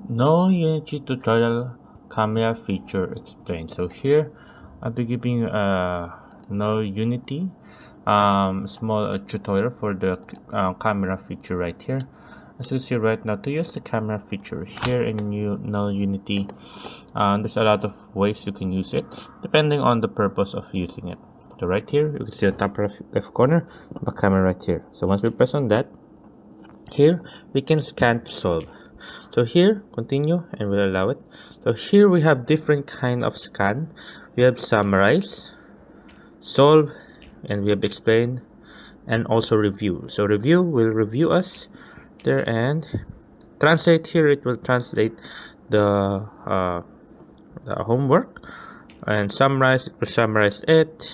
Knowunity tutorial camera feature explained. So here I'll be giving you a Knowunity small tutorial for the camera feature right here. As you see right now, to use the camera feature here in Knowunity, there's a lot of ways you can use it depending on the purpose of using it. So right here you can see the top left corner of a camera right here. So once we press on that, here we can scan to solve. So here continue and we'll allow it. So here we have different kind of scan. We have summarize, solve, and we have explain, and also review. So review will review us there, and translate, here it will translate the homework, and summarize, it will summarize it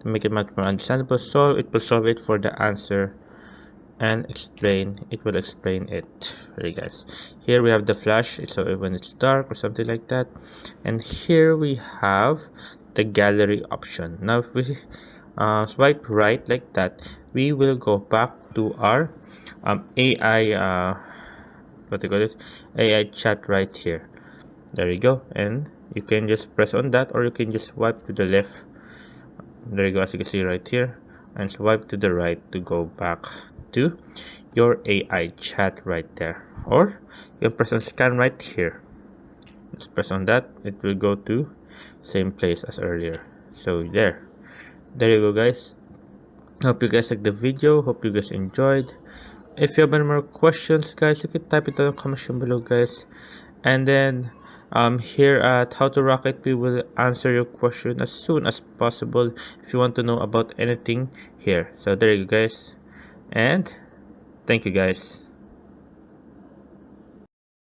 to make it much more understandable. Solve, it will solve it for the answer, and explain, it will explain it. Ready guys, here we have the flash, so when it's dark or something like that. And here we have the gallery option. Now if we swipe right like that, we will go back to our AI what do you call this, AI chat right here. There you go, and you can just press on that, or you can just swipe to the left. There you go, as you can see right here, and swipe to the right to go back to your AI chat right there. Or you can press on scan right here. Just press on that, it will go to same place as earlier. So there you go guys. Hope you guys liked the video, hope you guys enjoyed. If you have any more questions guys, you can type it in the comment section below guys, and then here at How to Rocket, we will answer your question as soon as possible if you want to know about anything here. So there you go guys, and thank you guys.